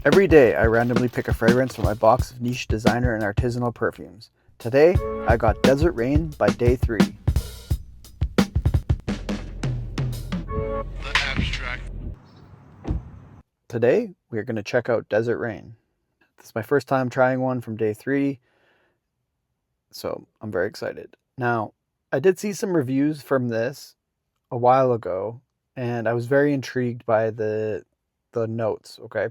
Every day, I randomly pick a fragrance from my box of niche designer and artisanal perfumes. Today, I got Desert Rain by Day 3. The abstract. Today, we are going to check out Desert Rain. This is my first time trying one from Day 3, so I'm very excited. Now, I did see some reviews from this a while ago, and I was very intrigued by the notes, okay?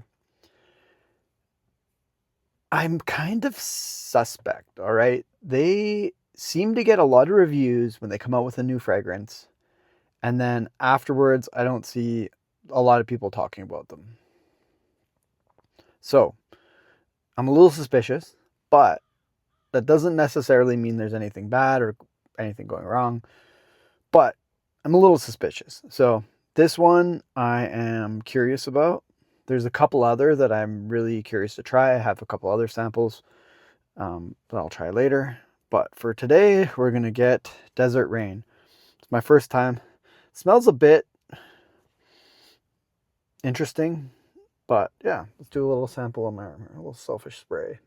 I'm kind of suspect, all right? They seem to get a lot of reviews when they come out with a new fragrance, and then afterwards, I don't see a lot of people talking about them. So, I'm a little suspicious, but that doesn't necessarily mean there's anything bad or anything going wrong, but I'm a little suspicious. So, this one I am curious about. There's a couple other that I'm really curious to try. I have a couple other samples that I'll try later. But for today, we're going to get Desert Rain. It's my first time. It smells a bit interesting, but yeah, let's do a little sample of my a little selfish spray.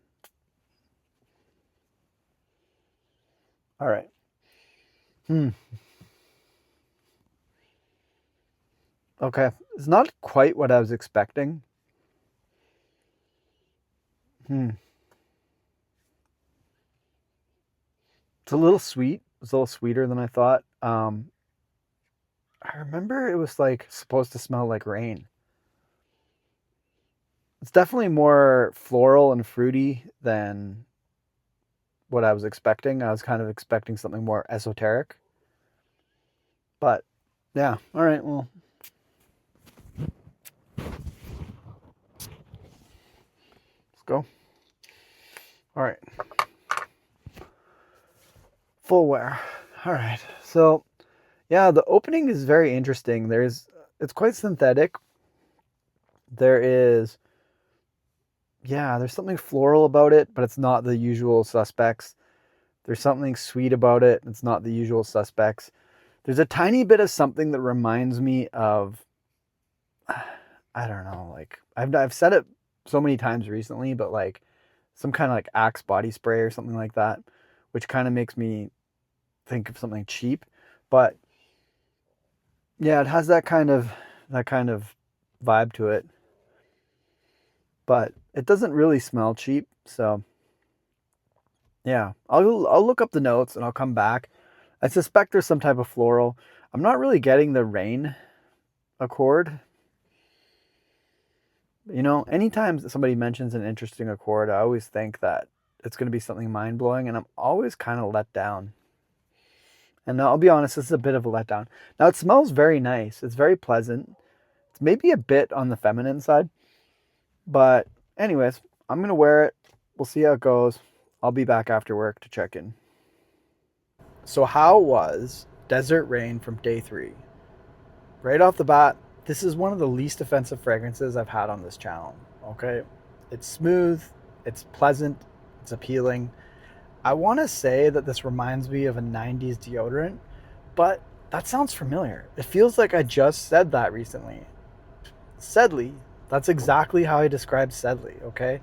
All right. Okay. It's not quite what I was expecting. It's a little sweet. It's a little sweeter than I thought. I remember it was like supposed to smell like rain. It's definitely more floral and fruity than what I was expecting. I was kind of expecting something more esoteric. But yeah, all right, well, let's go. All right. Full wear. All right. So, yeah, the opening is very interesting. It's quite synthetic. There's something floral about it, but it's not the usual suspects. There's something sweet about it. It's not the usual suspects. There's a tiny bit of something that reminds me of, I don't know, like I've said it so many times recently, but like some kind of like Axe body spray or something like that, which kind of makes me think of something cheap. But yeah, it has that kind of vibe to it. But it doesn't really smell cheap, so yeah. I'll look up the notes and I'll come back. I suspect there's some type of floral. I'm not really getting the rain accord. You know, anytime somebody mentions an interesting accord, I always think that it's going to be something mind blowing, and I'm always kind of let down. And I'll be honest, this is a bit of a letdown. Now, it smells very nice. It's very pleasant. It's maybe a bit on the feminine side. But, anyways, I'm going to wear it. We'll see how it goes. I'll be back after work to check in. So, how was Desert Rain from Day 3? Right off the bat, this is one of the least offensive fragrances I've had on this channel. Okay? It's smooth, it's pleasant, it's appealing. I want to say that this reminds me of a 90s deodorant, but that sounds familiar. It feels like I just said that recently. Sedley, that's exactly how I describe Sedley, okay?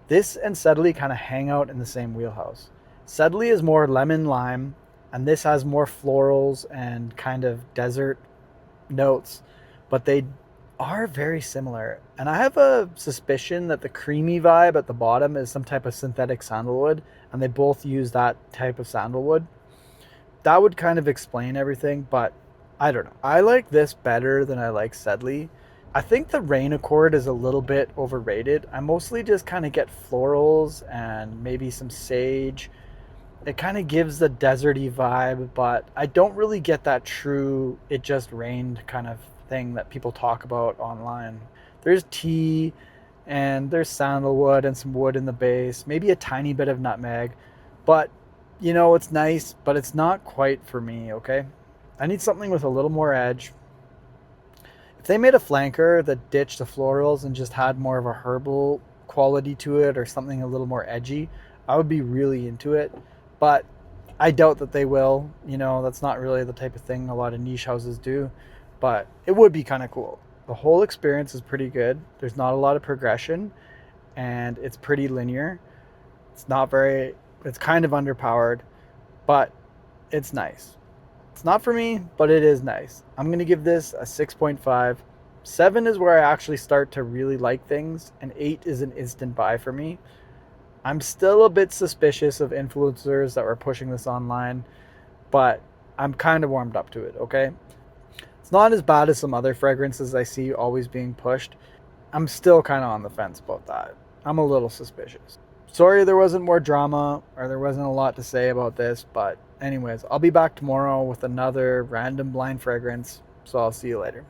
This and Sedley kind of hang out in the same wheelhouse. Sedley is more lemon lime, and this has more florals and kind of desert notes, but they are very similar. And I have a suspicion that the creamy vibe at the bottom is some type of synthetic sandalwood, and they both use that type of sandalwood. That would kind of explain everything, but I don't know. I like this better than I like Sedley. I think the Rain Accord is a little bit overrated. I mostly just kind of get florals and maybe some sage. It kind of gives the deserty vibe, but I don't really get that true it just rained kind of thing that people talk about online. There's tea and there's sandalwood and some wood in the base, maybe a tiny bit of nutmeg, but it's nice, but it's not quite for me, okay? I need something with a little more edge. If they made a flanker that ditched the florals and just had more of a herbal quality to it or something a little more edgy, I would be really into it. But I doubt that they will. That's not really the type of thing a lot of niche houses do. But it would be kind of cool. The whole experience is pretty good. There's not a lot of progression, and it's pretty linear. It's not very, it's kind of underpowered, but it's nice. It's not for me, but it is nice. I'm going to give this a 6.5. 7 is where I actually start to really like things, and 8 is an instant buy for me. I'm still a bit suspicious of influencers that were pushing this online, but I'm kind of warmed up to it, okay? It's not as bad as some other fragrances I see always being pushed. I'm still kind of on the fence about that. I'm a little suspicious. Sorry there wasn't more drama or there wasn't a lot to say about this, but anyways, I'll be back tomorrow with another random blind fragrance, so I'll see you later.